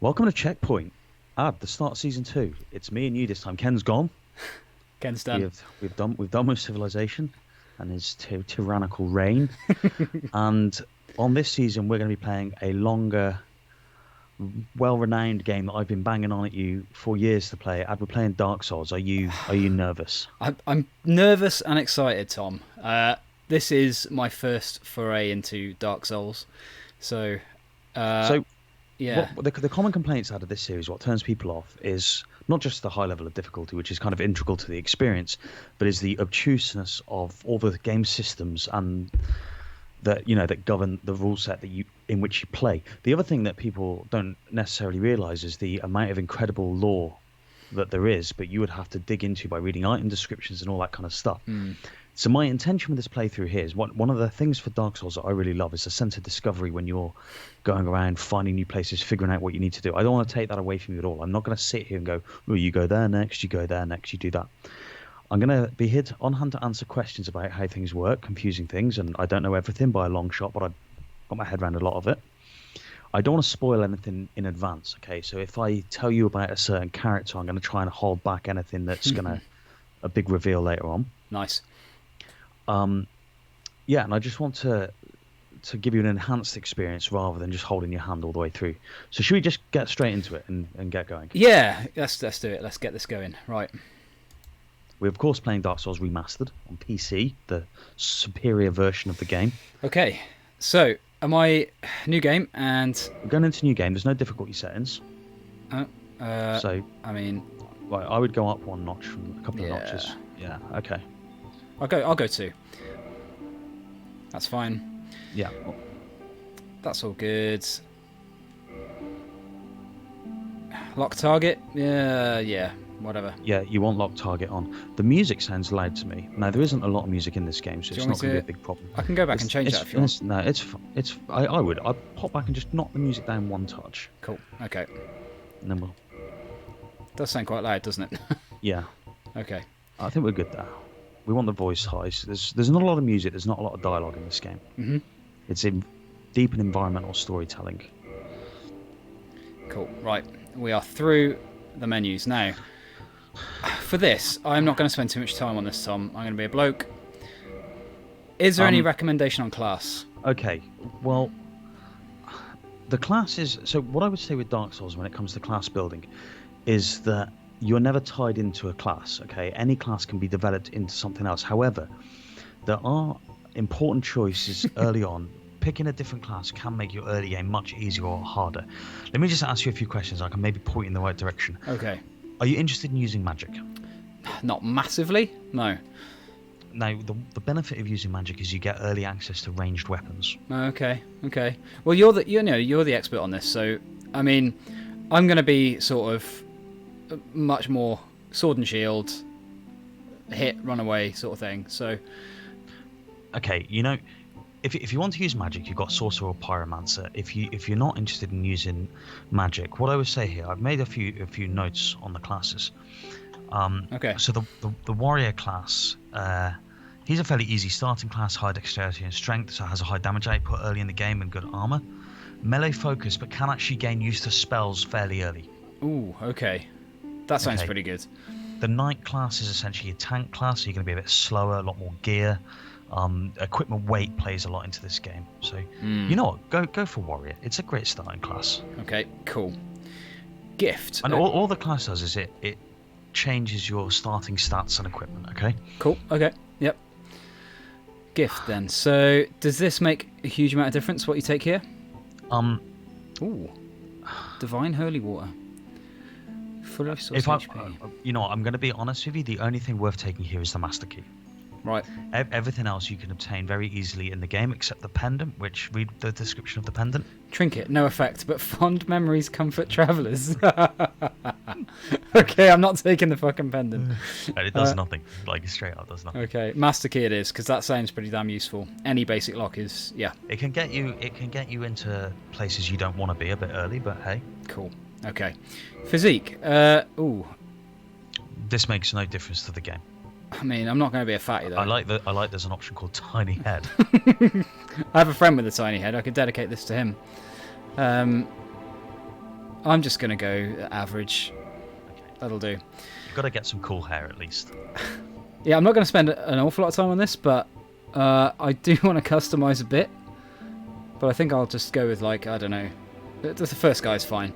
Welcome to Checkpoint. The start of season 2. It's me and you this time. Ken's gone. Ken's done. We've done with civilization and his tyrannical reign. And on this season, we're going to be playing a longer, well-renowned game that I've been banging on at you for years to play. We're playing Dark Souls. Are you nervous? I'm nervous and excited, Tom. This is my first foray into Dark Souls, so yeah. The common complaints out of this series, what turns people off, is not just the high level of difficulty, which is kind of integral to the experience, but is the obtuseness of all the game systems and that govern the rule set in which you play. The other thing that people don't necessarily realize is the amount of incredible lore that there is, but you would have to dig into by reading item descriptions and all that kind of stuff. So my intention with this playthrough here is one of the things for Dark Souls that I really love is the sense of discovery when you're going around, finding new places, figuring out what you need to do. I don't want to take that away from you at all. I'm not going to sit here and go, oh, you go there next, you go there next, you do that. I'm going to be here on hand to answer questions about how things work, confusing things, and I don't know everything by a long shot, but I've got my head around a lot of it. I don't want to spoil anything in advance, okay? So if I tell you about a certain character, I'm going to try and hold back anything that's going to a big reveal later on. Nice. Yeah, and I just want to give you an enhanced experience rather than just holding your hand all the way through. So should we just get straight into it and get going? Yeah, let's do it. Let's get this going. Right. We're of course playing Dark Souls Remastered on PC, the superior version of the game. Okay, so am I new game and We're going into new game. There's no difficulty settings. I mean, right, I would go up one notch from a couple of notches. Yeah. Okay. I'll go 2. That's fine. Yeah. That's all good. Lock target. Yeah. Whatever. Yeah, you want lock target on. The music sounds loud to me. Now there isn't a lot of music in this game, so it's not going to be a big problem. I can go back and change that if you want. No, it's. I would. I'd pop back and just knock the music down one touch. Cool. Okay. And then we'll. Does sound quite loud, doesn't it? Yeah. Okay. I think we're good there. We want the voice highs. There's not a lot of music. There's not a lot of dialogue in this game. Mm-hmm. It's in deep and environmental storytelling. Cool. Right. We are through the menus now. For this, I'm not going to spend too much time on this, Tom. I'm going to be a bloke. Is there any recommendation on class? Okay. Well, the class is... So what I would say with Dark Souls when it comes to class building is that you're never tied into a class, okay? Any class can be developed into something else. However, there are important choices early on. Picking a different class can make your early game much easier or harder. Let me just ask you a few questions. I can maybe point you in the right direction. Okay. Are you interested in using magic? Not massively, no. Now, the benefit of using magic is you get early access to ranged weapons. Okay. Well, you're the expert on this, so I mean, I'm going to be sort of much more sword and shield, hit, run away sort of thing. So, okay, if you want to use magic, you've got sorcerer or pyromancer. If you're not interested in using magic, what I would say here, I've made a few notes on the classes. Okay. So the warrior class, he's a fairly easy starting class, high dexterity and strength, so has a high damage output early in the game and good armor. Melee focus, but can actually gain used to spells fairly early. Ooh, okay. That sounds pretty good. The knight class is essentially a tank class, so you're going to be a bit slower, a lot more gear. Equipment weight plays a lot into this game, so you know what? Go for warrior. It's a great starting class. Okay, cool. Gift. And all the class does is it changes your starting stats and equipment. Okay. Cool. Okay. Yep. Gift then. So does this make a huge amount of difference? What you take here? Ooh. Divine holy water. Full of source HP. I'm going to be honest with you. The only thing worth taking here is the master key. Right. Everything else you can obtain very easily in the game, except the pendant, which read the description of the pendant. Trinket, no effect, but fond memories comfort travellers. Okay, I'm not taking the fucking pendant. It does nothing. Like, straight up does nothing. Okay, master key it is, because that sounds pretty damn useful. Any basic lock is, yeah. It can get you into places you don't want to be a bit early, but hey. Cool. Okay. Physique. Ooh. This makes no difference to the game. I mean, I'm not going to be a fatty though. I like there's an option called tiny head. I have a friend with a tiny head. I could dedicate this to him. I'm just going to go average. Okay. That'll do. You've got to get some cool hair at least. Yeah, I'm not going to spend an awful lot of time on this, but I do want to customize a bit. But I think I'll just go with, like, I don't know. The first guy's fine.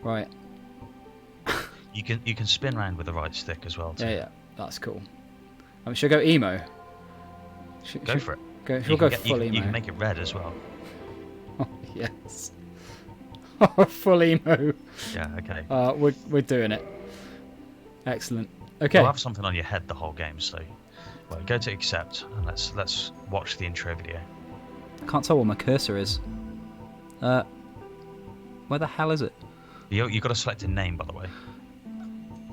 Right. You can spin around with the right stick as well. Too. Yeah, that's cool. Should I go emo? Go for it. We'll go full emo. You can make it red as well. Oh, yes. Full emo. Yeah, okay. We're doing it. Excellent. Okay. You'll have something on your head the whole game, so go to accept and let's watch the intro video. I can't tell where my cursor is. Where the hell is it? You've got to select a name, by the way.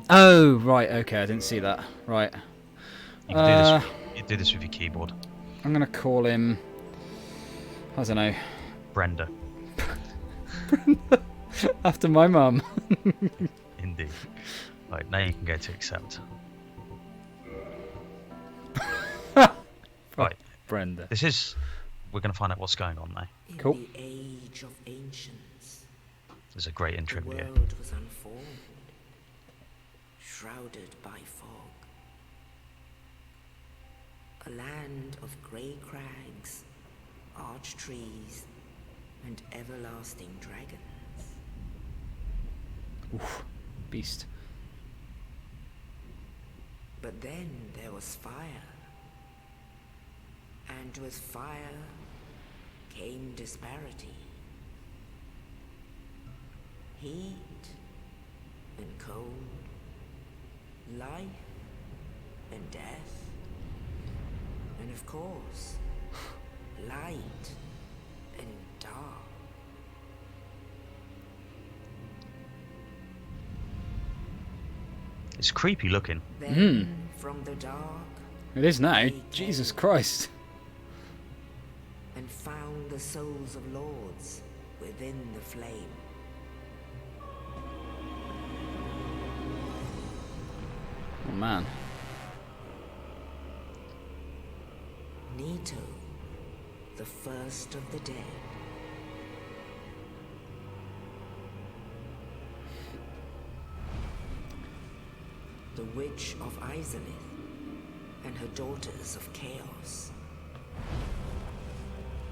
Oh, right. Okay, I didn't see that. Right. You can do this with your keyboard. I'm gonna call him. I don't know. Brenda. After my mum. Indeed. Right, now you can go to accept. Right. Brenda. We're going to find out what's going on now. Cool. In the age of ancients, There's a great intro the video. world was unformed, shrouded by fog. A land of grey crags, arch trees, and everlasting dragons. Oof. Beast. But then there was fire. And with fire came disparity. Heat and cold, life and death, and of course, light and dark. It's creepy looking. Then from the dark It is now. they Jesus came Christ. and found the souls of lords within the flame. Oh man. Nito, the first of the dead. The Witch of Izalith and her daughters of Chaos.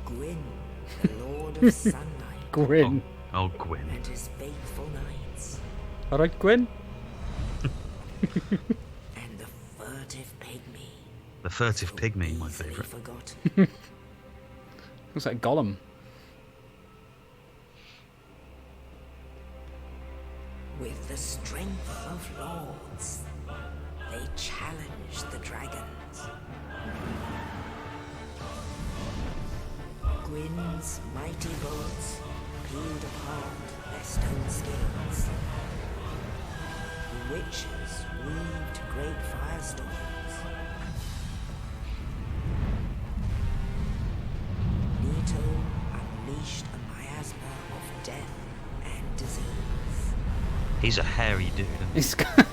Gwyn, the Lord of Sunlight, Gwyn. Oh, Gwyn. and his faithful knights. Alright, Gwyn. And the furtive pygmy. The furtive so pygmy, my easily favourite. forgotten. Looks like Gollum. With the strength of lords, they challenged the dragons. Gwyn's mighty bolts peeled apart their stone scales. The witches weaved great firestorms. Nito unleashed a miasma of death and disease. He's a hairy dude. He's got...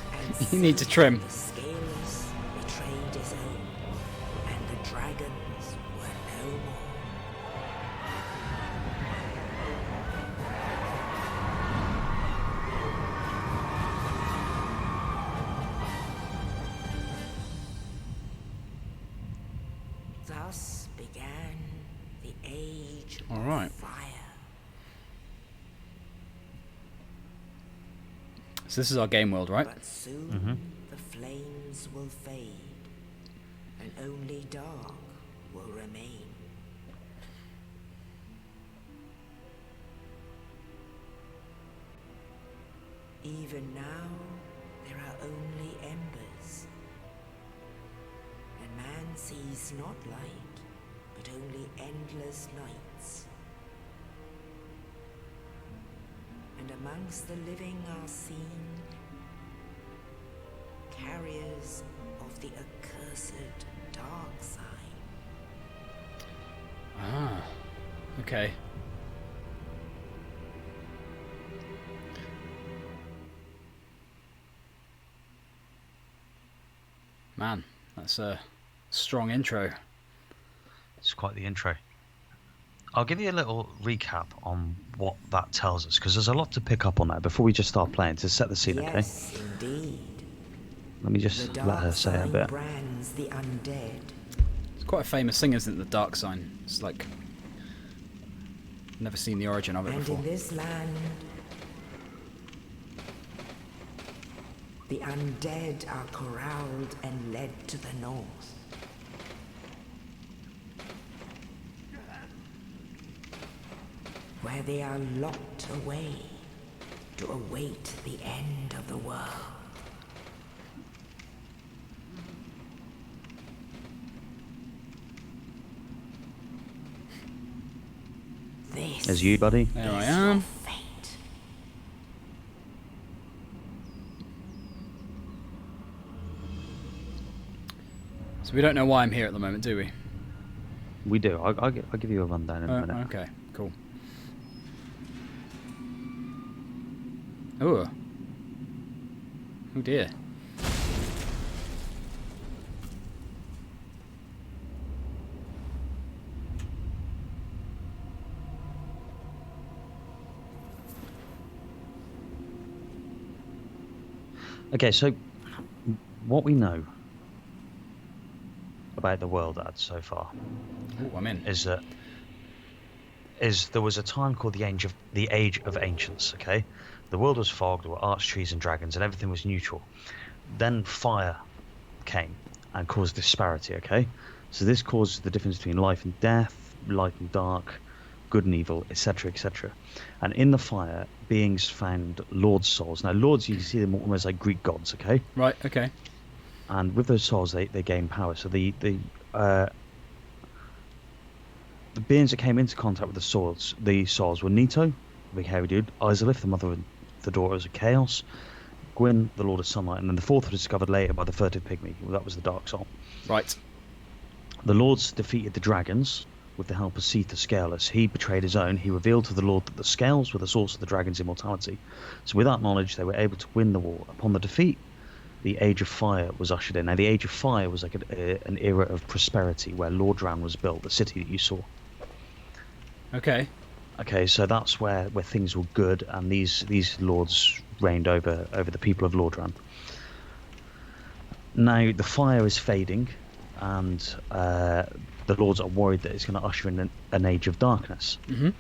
You need to trim. The scaleless betrayed his own, and the dragons were no more. Thus began the age All of right. fire. So this is our game world, right? But soon the flames will fade, and only dark will remain. Even now, there are only embers, and man sees not light, but only endless nights. And amongst the living are seen carriers of the accursed dark side. Ah. Okay. Man, that's a strong intro. It's quite the intro. I'll give you a little recap on what that tells us, because there's a lot to pick up on that before we just start playing to set the scene, okay? Yes, indeed. Let me just The let her dark say a sign bit. brands the undead. It's quite a famous thing, isn't it? The dark sign. It's like never seen the origin of it And before. in this land, the undead are corralled and led to the north. Where they are locked away to await the end of the world. This As you, buddy. There I is am. your fate. So we don't know why I'm here at the moment, do we? We do. I'll give you a rundown in a minute. Okay, cool. Oh. Oh dear. Okay, so what we know about the world, Ad, so far Oh, I'm in. is that there was a time called the Age of Ancients. Okay, the world was fog, there were arch trees and dragons, and everything was neutral. Then fire came and caused disparity. Okay, so this caused the difference between life and death, light and dark, good and evil, etc., etc. And in the fire, beings found Lord's souls. Now, Lords, you can see them almost like Greek gods. Okay. Right, okay. And with those souls, they gain power. So the beings that came into contact with the souls were Nito, the big hairy dude, Izalith, the mother and the daughters of Chaos, Gwyn, the Lord of Sunlight, and then the fourth was discovered later by the furtive pygmy. Well, that was the Dark Soul. Right. The Lords defeated the dragons with the help of Seath the Scaleless. He betrayed his own. He revealed to the Lord that the scales were the source of the dragon's immortality. So with that knowledge, they were able to win the war. Upon the defeat, the Age of Fire was ushered in. Now, the Age of Fire was like an era of prosperity where Lordran was built, the city that you saw. Okay. Okay, so that's where things were good, and these lords reigned over the people of Lordran. Now, the fire is fading, and the lords are worried that it's going to usher in an age of darkness. Mm-hmm.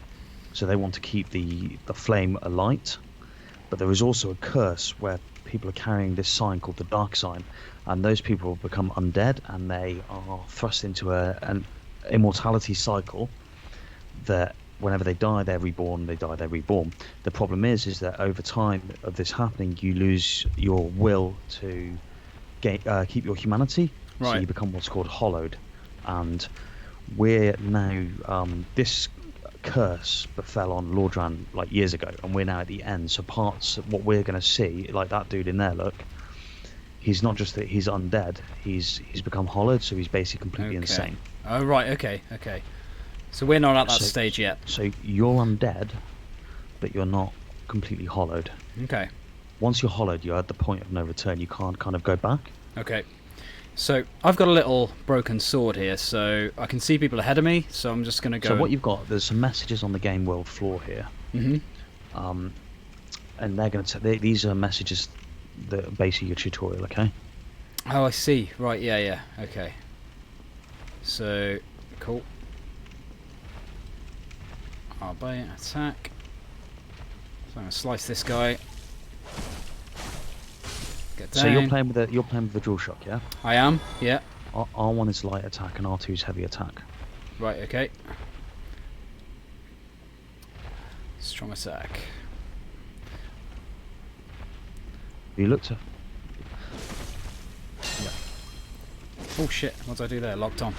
So they want to keep the flame alight, but there is also a curse where people are carrying this sign called the Dark Sign, and those people will become undead, and they are thrust into an immortality cycle that whenever they die, they're reborn, they die, they're reborn. The problem is that over time of this happening, you lose your will to keep your humanity, so Right. you become what's called hollowed. And we're now, this curse befell on Lordran like years ago, and we're now at the end. So parts of what we're going to see, like that dude in there, look, he's not just that he's undead, he's become hollowed, so he's basically completely Okay. insane. Oh, right, okay, okay. So we're not at that So- stage yet. So you're undead, but you're not completely hollowed. Okay. Once you're hollowed, you're at the point of no return. You can't kind of go back. Okay. So I've got a little broken sword here, so I can see people ahead of me, so I'm just going to go... So what you've got, there's some messages on the game world floor here. Mm-hmm. And they're going to these are messages that are basically your tutorial, okay? Oh, I see. Right, yeah, okay. So, cool. Barbarian attack. So I'm going to slice this guy. Get down. So you're playing with the DualShock, yeah? I am, yeah. R1 is light attack and R2 is heavy attack. Right, okay. Strong attack. You look to Oh shit, what did I do there? Locked on.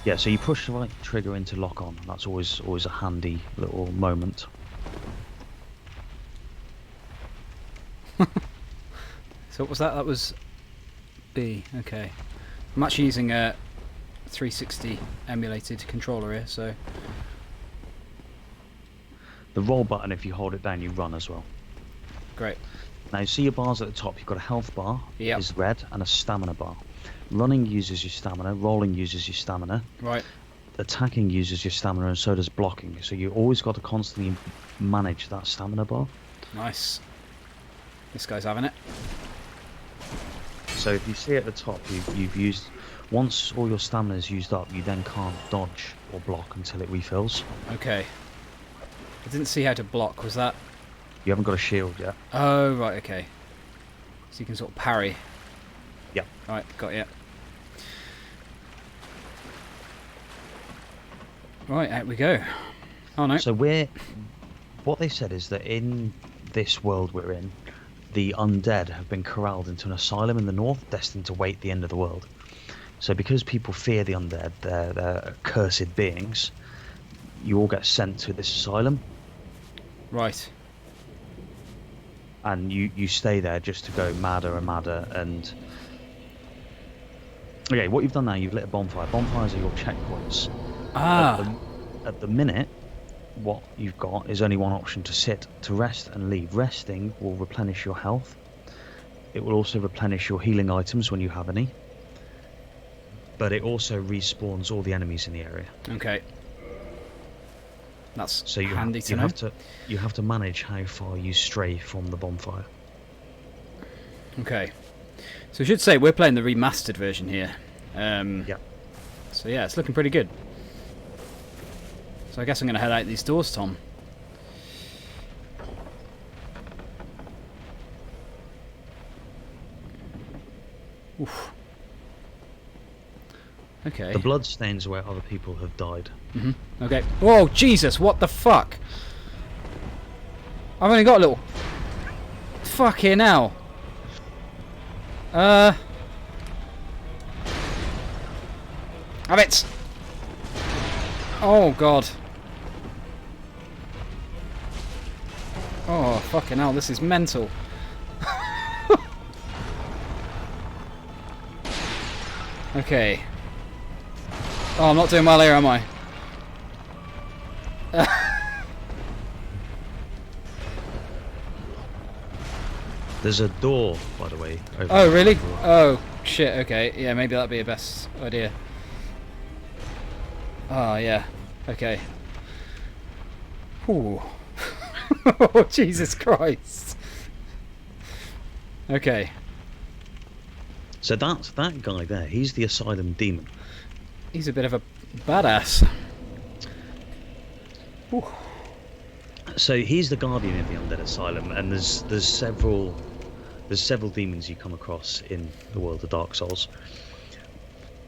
yeah. So you push the right trigger into lock on. That's always a handy little moment. So what was that? That was B, okay. I'm actually using a 360 emulated controller here, so... The roll button, if you hold it down, you run as well. Great. Now you see your bars at the top. You've got a health bar, Yep. is red, and a stamina bar. Running uses your stamina. Rolling uses your stamina. Right. attacking uses your stamina, and so does blocking. So you always got to constantly manage that stamina bar. Nice. This guy's having it. So if you see at the top, you've used... Once all your stamina is used up, you then can't dodge or block until it refills. Okay. I didn't see how to block. Was that... You haven't got a shield yet. Oh, right, okay. So you can sort of parry. Yeah. Right, got you. Right, out we go. Oh, no. So what they said is that in this world we're in, the undead have been corralled into an asylum in the north, destined to wait the end of the world. So because people fear the undead, they're cursed beings, you all get sent to this asylum. Right. And you stay there just to go madder and madder. And okay, what you've done now, you've lit a bonfire. Bonfires are your checkpoints. Ah. At the minute, what you've got is only one option: to sit, to rest, and leave. Resting will replenish your health. It will also replenish your healing items when you have any. But it also respawns all the enemies in the area. Okay. That's so you handy to know. You have to manage how far you stray from the bonfire. Okay. So I should say we're playing the remastered version here. Yeah. So yeah, it's looking pretty good. So I guess I'm going to head out these doors, Tom. Oof. Okay. The blood stains where other people have died. Okay. Whoa, Jesus! What the fuck? I've only got a little. Fucking hell. Have it. Oh God. Oh fucking hell! This is mental. Okay. Oh, I'm not doing well here, am I? There's a door, by the way. Oh, really? Oh, shit, okay. Yeah, maybe that'd be a best idea. Oh, yeah. Okay. Ooh. Oh, Jesus Christ. Okay. So that's that guy there. He's the Asylum Demon. He's a bit of a badass. Ooh. So he's the guardian of the Undead Asylum, and there's several demons you come across in the world of Dark Souls.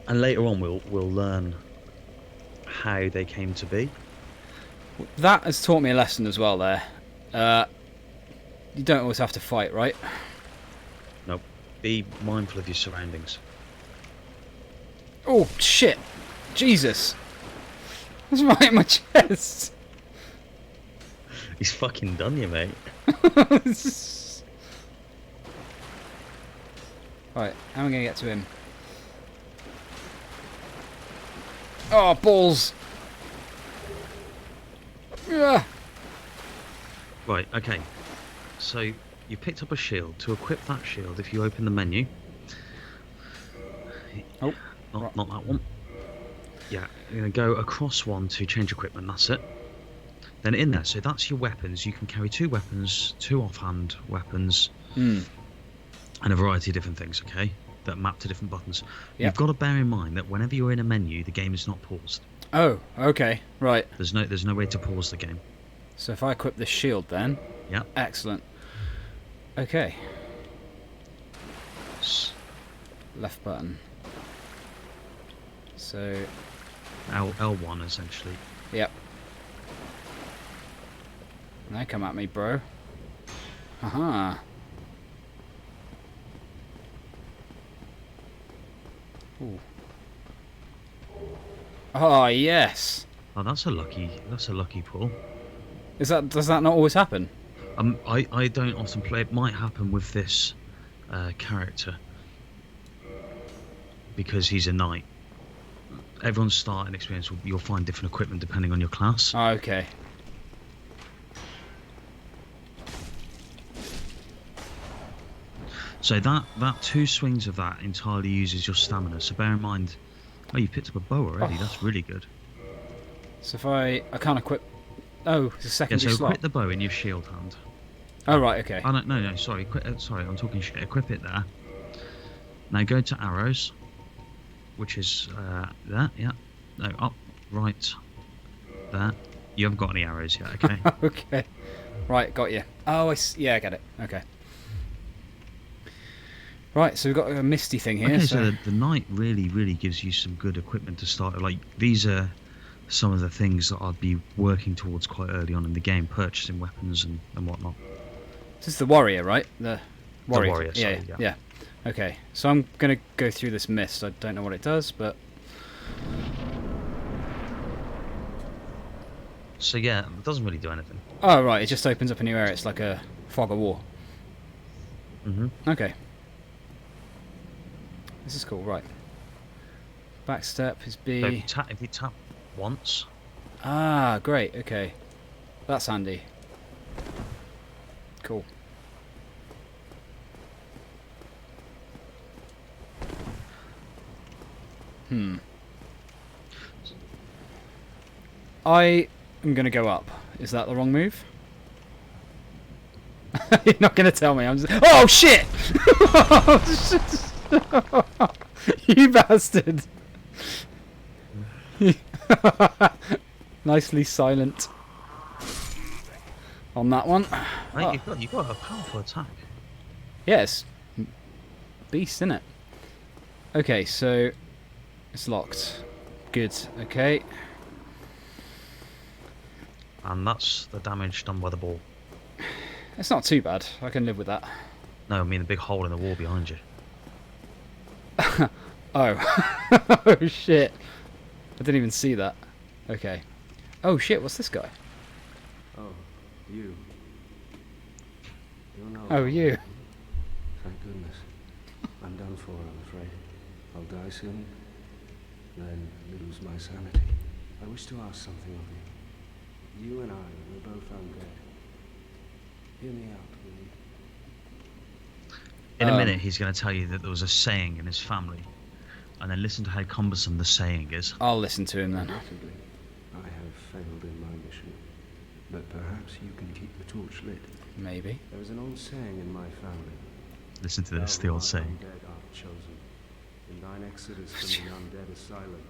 And later on, we'll learn how they came to be. That has taught me a lesson as well. There, you don't always have to fight, right? No, be mindful of your surroundings. Oh shit! Jesus! That's right in my chest. He's fucking done you, mate. Right, how am I gonna get to him? Oh, balls! Yeah. Right, okay. So you picked up a shield. To equip that shield, if you open the menu. Oh, not that one. Yeah, you're gonna go across one to change equipment. That's it. Then in there, so that's your weapons. You can carry 2 weapons, 2 offhand weapons, and a variety of different things. Okay, that map to different buttons. Yep. You've got to bear in mind that whenever you're in a menu, the game is not paused. Oh, okay, right. There's no way to pause the game. So if I equip the shield, then. Yeah. Excellent. Okay. Left button. So. L1 essentially. Yep. Now come at me, bro. Haha. Ooh. Oh yes. Oh, that's a lucky pull. Does that not always happen? I don't often play. It might happen with this character because he's a knight. Everyone's starting experience, you'll find different equipment depending on your class. Oh, okay. So that 2 swings of that entirely uses your stamina. So bear in mind, oh, you picked up a bow already. Oh. That's really good. So if I can't equip. Oh, it's a secondary so slot. equip the bow in your shield hand. Oh right, okay. Oh no, sorry, sorry, I'm talking shit. Equip it there. Now go to arrows, which is there. Yeah. No, up, right, there. You haven't got any arrows yet. Okay. Okay. Right, got you. Oh, yeah, I get it. Okay. Right, so we've got a misty thing here. Okay, so the knight really gives you some good equipment to start. Like, these are some of the things that I'd be working towards quite early on in the game, purchasing weapons and whatnot. This is the warrior, right? The warrior. The warrior, sorry, yeah. Okay, so I'm going to go through this mist. I don't know what it does, but... So yeah, it doesn't really do anything. Oh, right, it just opens up a new area. It's like a fog of war. Okay. This is cool, right. Back step is B. So if you tap once... Ah, great, okay. That's handy. Cool. I am going to go up. Is that the wrong move? You're not going to tell me. I'm just... Oh, shit! You bastard! Nicely silent on that one. Mate, you've got a powerful attack. Yes. Beast, innit? Okay, so it's locked. Good, okay. And that's the damage done by the ball. It's not too bad. I can live with that. No, I mean the big hole in the wall behind you. Oh. Oh, shit. I didn't even see that. Okay. Oh, shit, what's this guy? Oh, you. You're not Oh, you. Thank goodness. I'm done for, I'm afraid. I'll die soon, then lose my sanity. I wish to ask something of you. You and I, we're both undead. Hear me out, will you? In a minute, he's going to tell you that there was a saying in his family. And then listen to how cumbersome the saying is. I'll listen to him then. Regrettably, I have failed in my mission. But perhaps you can keep the torch lit. Maybe. There is an old saying in my family. Listen to this, the old saying. Undead art chosen. In thine exodus from the Undead Asylum,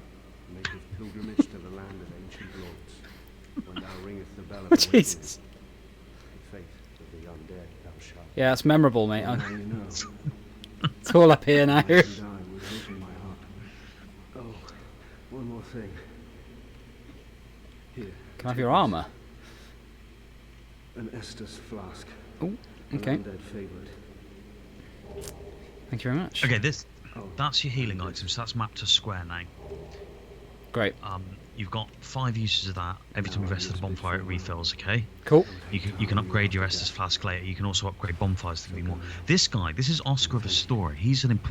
maketh pilgrimage to the land of ancient lords. When thou ringest the bell of the Jesus. the fate of the undead thou shalt. Yeah, it's memorable, mate. Now you know. It's all up here now. I die with hope in my heart. Oh, one more thing. Here. Can I have your armour? An Estus flask. Oh, okay. An undead favorite. Thank you very much. Okay, that's your healing items. That's mapped to square now. Great. You've got 5 uses of that. Every time you rest at the bonfire, it refills. Okay. Cool. You can upgrade your Estus flask later. You can also upgrade bonfires to be more. This guy, this is Oscar of a story.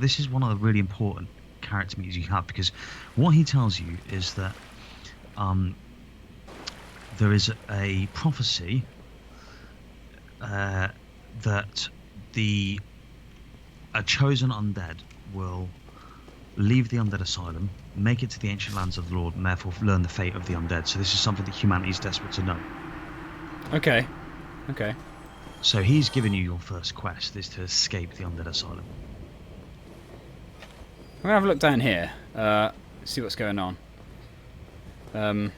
This is one of the really important character meetings you have, because what he tells you is that there is a prophecy that a chosen undead will leave the Undead Asylum, make it to the ancient lands of the Lord, and therefore learn the fate of the undead. So this is something that humanity is desperate to know. Okay. Okay. So he's given you your first quest, is to escape the Undead Asylum. I'm gonna have a look down here. See what's going on. Oh,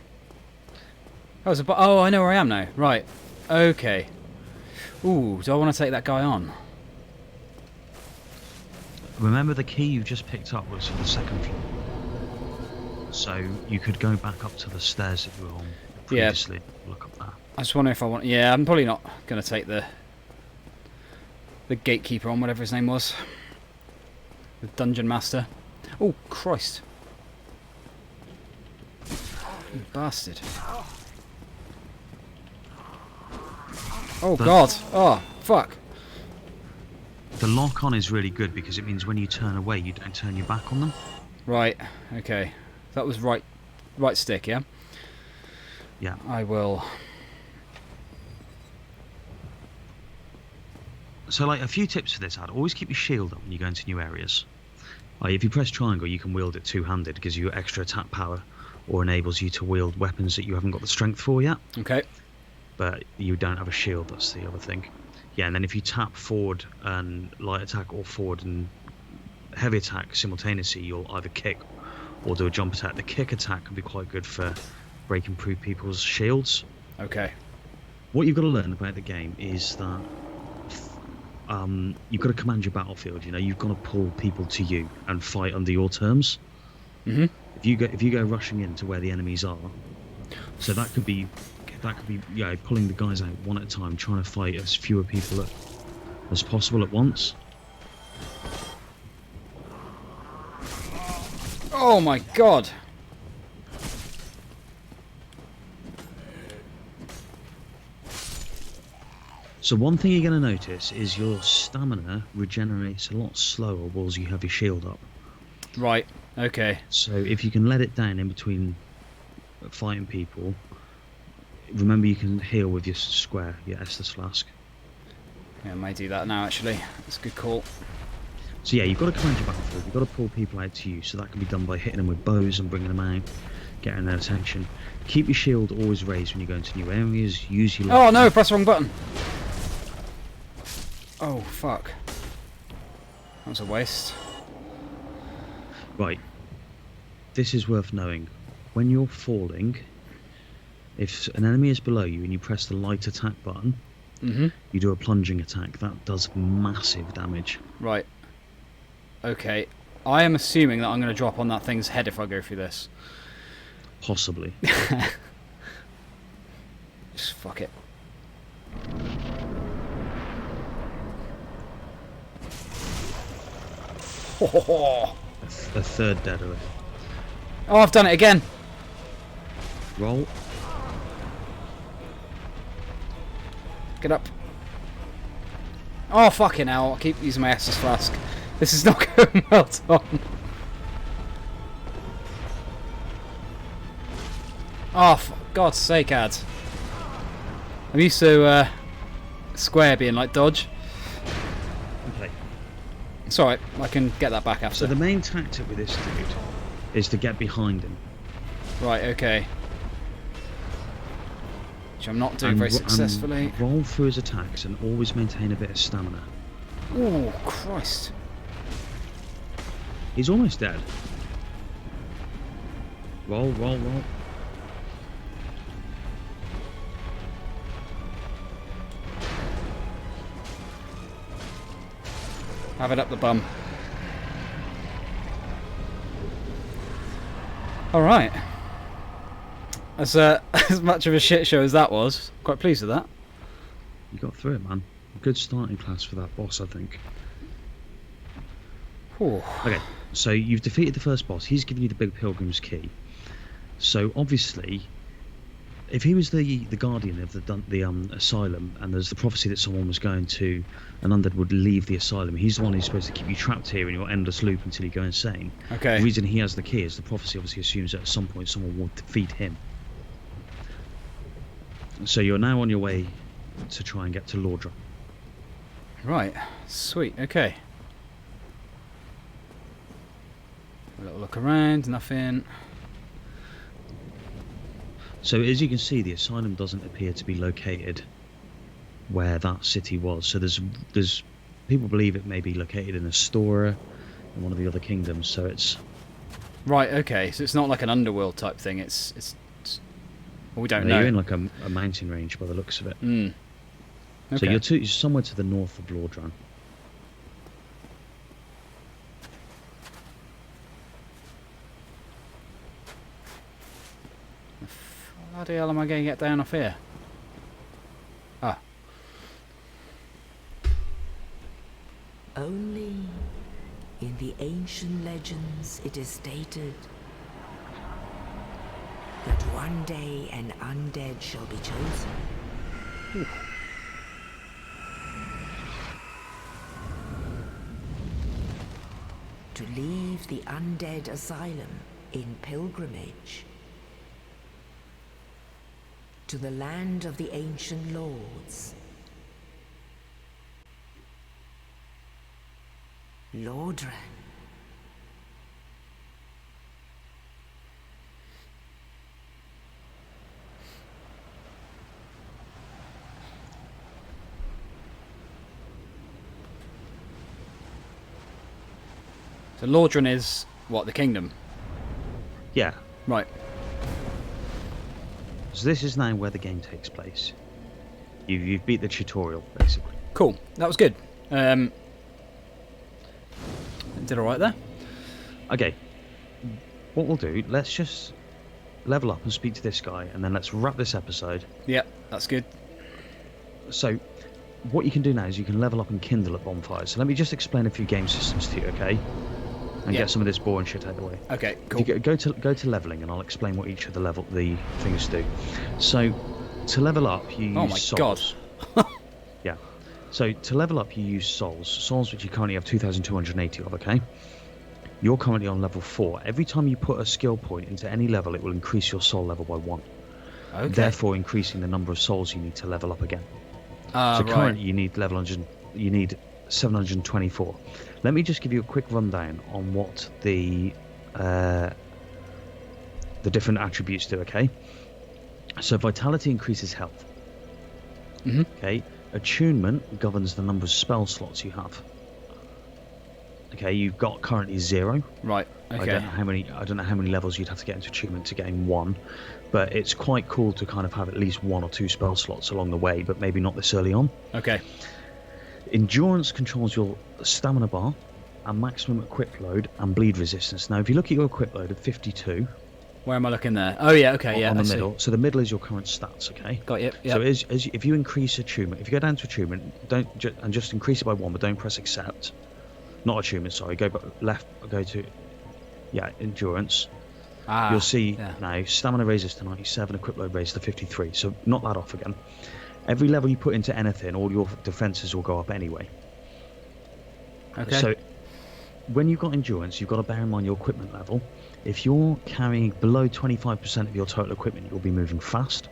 I know where I am now. Right. Okay. Ooh, do I want to take that guy on? Remember, the key you just picked up was for the second floor. So you could go back up to the stairs that you were on previously. Yeah. Look up there. I just wonder if I want... Yeah, I'm probably not going to take the gatekeeper on, whatever his name was. The dungeon master. Oh, Christ. You bastard. Oh, God. Oh, fuck. The lock-on is really good because it means when you turn away, you don't turn your back on them. Right, okay. That was right stick, yeah? Yeah. I will... So, like, a few tips for this, Ad. Always keep your shield up when you go into new areas. Like, if you press triangle, you can wield it two-handed. It gives you extra attack power or enables you to wield weapons that you haven't got the strength for yet. Okay. But you don't have a shield, that's the other thing. Yeah, and then if you tap forward and light attack or forward and heavy attack simultaneously, you'll either kick or do a jump attack. The kick attack can be quite good for breaking through people's shields. Okay. What you've got to learn about the game is that you've got to command your battlefield. You know, you've got to pull people to you and fight under your terms. Mm-hmm. If you go rushing into where the enemies are, so that could be pulling the guys out one at a time, trying to fight as fewer people as possible at once. Oh my god! So one thing you're going to notice is your stamina regenerates a lot slower whilst you have your shield up. Right, okay. So if you can let it down in between fighting people, remember you can heal with your square, your Estus flask. Yeah, I may do that now actually. That's a good call. So yeah, you've got to command your battlefield, you've got to pull people out to you, so that can be done by hitting them with bows and bringing them out, getting their attention. Keep your shield always raised when you go into new areas, use your... Oh no, press the wrong button! Oh fuck. That was a waste. Right. This is worth knowing. When you're falling, if an enemy is below you and you press the light attack button, you do a plunging attack. That does massive damage. Right. Okay. I am assuming that I'm going to drop on that thing's head if I go through this. Possibly. Just fuck it. A third dead of it. Oh, I've done it again. Roll. Get up. Oh, fucking hell. I keep using my Estus flask. This is not going well, Tom. Oh, for God's sake, Ad. I'm used to square being like dodge. Okay. It's alright. I can get that back after. So the main tactic with this dude is to get behind him. Right, okay. Which I'm not doing very successfully. And roll through his attacks and always maintain a bit of stamina. Oh, Christ. He's almost dead. Roll, roll, roll. Have it up the bum. Alright. As as much of a shit show as that was, quite pleased with that. You got through it, man. Good starting class for that boss, I think. Whew. Okay, so you've defeated the first boss. He's given you the Big Pilgrim's Key. So obviously, if he was the guardian of the asylum, and there's the prophecy that someone was going to, an undead would leave the asylum, he's the one who's supposed to keep you trapped here in your endless loop until you go insane. Okay. The reason he has the key is the prophecy obviously assumes that at some point someone will defeat him. So you're now on your way to try and get to Lordran. Right. Sweet. Okay. A little look around. Nothing. So as you can see, the asylum doesn't appear to be located where that city was. So there's people believe it may be located in Astoria, in one of the other kingdoms. So it's Right. Okay. So it's not like an underworld type thing. It's well, we don't know. You're in like a mountain range by the looks of it. Mm. So Okay. you're somewhere to the north of Lordran. How the hell am I going to get down off here? Ah. Only in the ancient legends it is stated that one day an undead shall be chosen. To leave the undead asylum in pilgrimage to the land of the ancient lords. Lordran. So Lordran is what, the kingdom? Yeah. Right. So this is now where the game takes place. You've beat the tutorial, basically. Cool. That was good. Did all right there. Okay. What we'll do, let's just level up and speak to this guy, and then let's wrap this episode. Yep, that's good. So, what you can do now is you can level up and kindle at bonfires. So let me just explain a few game systems to you, okay? And get some of this boring shit out of the way. Okay, cool. You go to leveling, and I'll explain what each of the things do. So, to level up, you use souls. God. Yeah. So to level up, you use souls. Souls which you currently have 2,280 of. Okay. You're currently on level 4. Every time you put a skill point into any level, it will increase your soul level by 1. Okay. Therefore, increasing the number of souls you need to level up again. So right. currently, you need 724. Let me just give you a quick rundown on what the different attributes do. Okay. So vitality increases health. Mm-hmm. Okay. Attunement governs the number of spell slots you have. Okay, you've got currently 0. Right. Okay. I don't know how many levels you'd have to get into attunement to gain 1, but it's quite cool to kind of have at least 1 or 2 spell slots along the way, but maybe not this early on. Okay. Endurance controls your stamina bar and maximum equip load and bleed resistance. Now, if you look at your equip load of 52. Where am I looking there? Oh yeah. Okay. Yeah. On the middle. So the middle is your current stats. Okay. Got you. Yep. So if you increase attunement, if you go down to attunement, just increase it by 1, but don't press accept. Not attunement, sorry. Go left. Go to endurance. You'll see now stamina raises to 97, equip load raises to 53. So knock that off again. Every level you put into anything, all your defenses will go up anyway. Okay. So when you've got endurance, you've got to bear in mind your equipment level. If you're carrying below 25% of your total equipment, you'll be moving fast.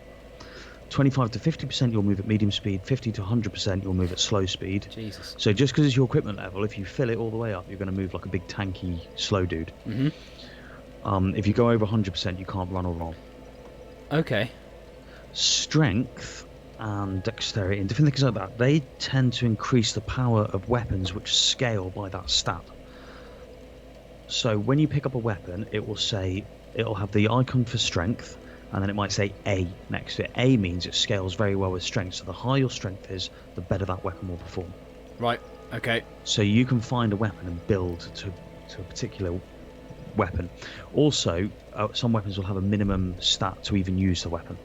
25 to 50% you'll move at medium speed. 50 to 100% you'll move at slow speed. Jesus. So just because it's your equipment level, if you fill it all the way up, you're going to move like a big tanky slow dude. Mm-hmm. If you go over 100%, you can't run or roll. Okay. Strength and dexterity and different things like that, they tend to increase the power of weapons which scale by that stat. So when you pick up a weapon, it'll have the icon for strength, and then it might say A next to it. A means it scales very well with strength, so the higher your strength is, the better that weapon will perform. Right. Okay. So you can find a weapon and build to a particular weapon. Also, some weapons will have a minimum stat to even use the weapon.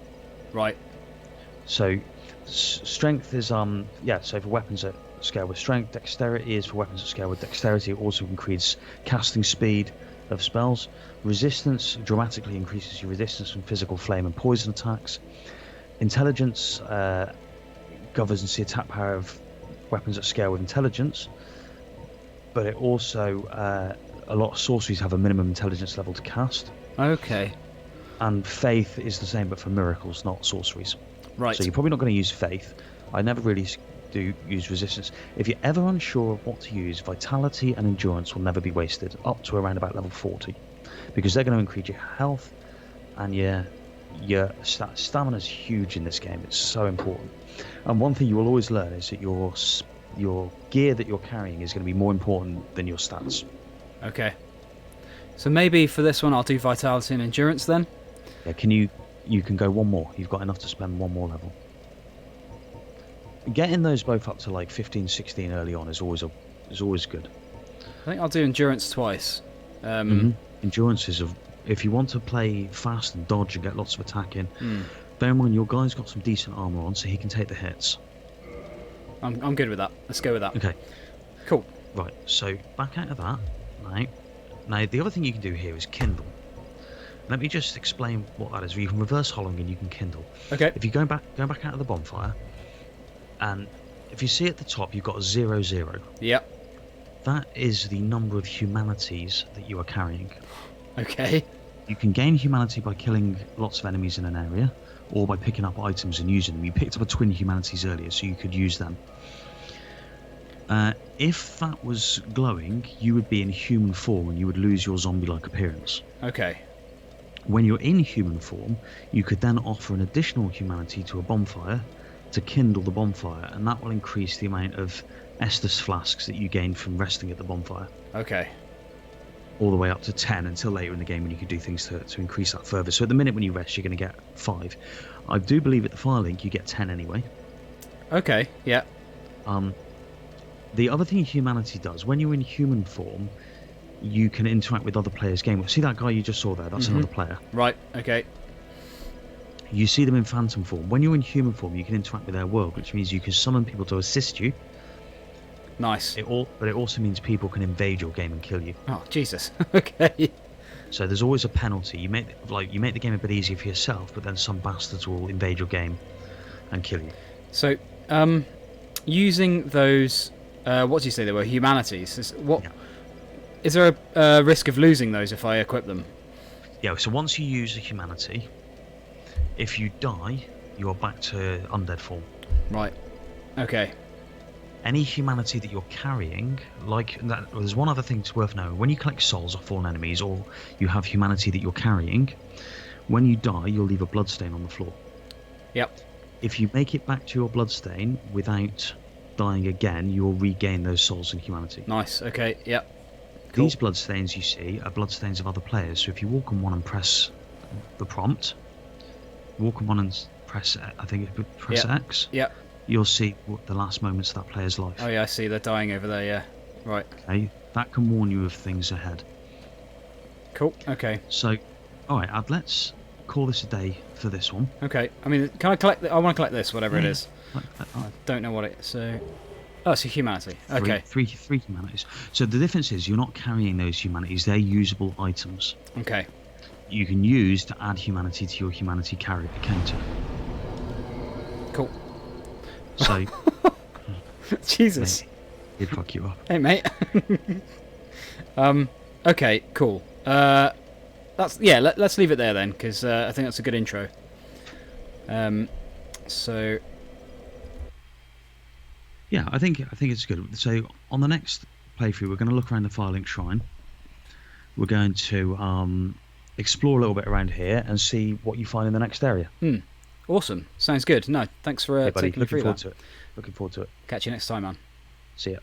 Right. So strength is so for weapons that scale with strength. Dexterity is for weapons that scale with dexterity. It also increases casting speed of spells. Resistance dramatically increases your resistance from physical flame and poison attacks. Intelligence governs the attack power of weapons that scale with intelligence, but it also a lot of sorceries have a minimum intelligence level to cast. Okay. And faith is the same, but for miracles, not sorceries. Right. So you're probably not going to use faith. I never really do use resistance. If you're ever unsure of what to use, vitality and endurance will never be wasted, up to around about level 40, because they're going to increase your health and your stamina is huge in this game. It's so important. And one thing you will always learn is that your gear that you're carrying is going to be more important than your stats. Okay. So maybe for this one I'll do vitality and endurance then. Yeah, you can go one more. You've got enough to spend one more level. Getting those both up to like 15, 16 early on is always good. I think I'll do endurance twice. Endurance is if you want to play fast and dodge and get lots of attacking. Bear in mind your guy's got some decent armor on, so he can take the hits. I'm good with that. Let's go with that. Okay. Cool. Right. So back out of that. Now the other thing you can do here is kindle. Let me just explain what that is. You can reverse hollowing and you can kindle. Okay. If you go back out of the bonfire, and if you see at the top you've got a 0, 0. Yep. That is the number of humanities that you are carrying. Okay. You can gain humanity by killing lots of enemies in an area, or by picking up items and using them. You picked up a twin humanities earlier, so you could use them. If that was glowing, you would be in human form and you would lose your zombie-like appearance. Okay. When you're in human form, you could then offer an additional humanity to a bonfire to kindle the bonfire, and that will increase the amount of Estus flasks that you gain from resting at the bonfire. Okay. all the way up to 10 until later in the game when you can do things to increase that further. So at the minute when you rest, you're going to get 5. I do believe at the fire link you get 10 anyway. Okay, yeah. The other thing humanity does, when you're in human form, you can interact with other players' game. See that guy you just saw there? That's another player. Right, okay. You see them in phantom form. When you're in human form, you can interact with their world, which means you can summon people to assist you. Nice. But it also means people can invade your game and kill you. Oh, Jesus. Okay. So there's always a penalty. You make the game a bit easier for yourself, but then some bastards will invade your game and kill you. So, using those, what did you say they were? Humanities. Is there a risk of losing those if I equip them? Yeah, so once you use a humanity, if you die, you are back to undead form. Right. Okay. Any humanity that you're carrying, like that, there's one other thing that's worth knowing. When you collect souls of fallen enemies, or you have humanity that you're carrying, when you die, you'll leave a bloodstain on the floor. Yep. If you make it back to your bloodstain without dying again, you'll regain those souls and humanity. Nice. Okay. Yep. Cool. These bloodstains you see are bloodstains of other players. So if you walk on one and press the prompt, walk on one and press, I think press X. Yep. You'll see the last moments of that player's life. Oh yeah, I see. They're dying over there. Yeah. Right. Okay, that can warn you of things ahead. Cool. Okay. So, all right, Ad, let's call this a day for this one. Okay. I mean, can I collect? I want to collect this, whatever it is. I Don't know what it is. So, oh, it's a humanity. Okay. Three humanities. So the difference is you're not carrying those humanities; they're usable items. Okay. You can use to add humanity to your humanity counter. Cool. So, Jesus. He'd fuck you up. Hey, mate. Okay, cool. Let's leave it there then, because I think that's a good intro. So. Yeah, I think it's good. So on the next playthrough, we're going to look around the Firelink Shrine. We're going to explore a little bit around here and see what you find in the next area. Awesome. Sounds good. No, thanks for Hey, buddy. taking me through that. Looking forward to it. Catch you next time, man. See ya.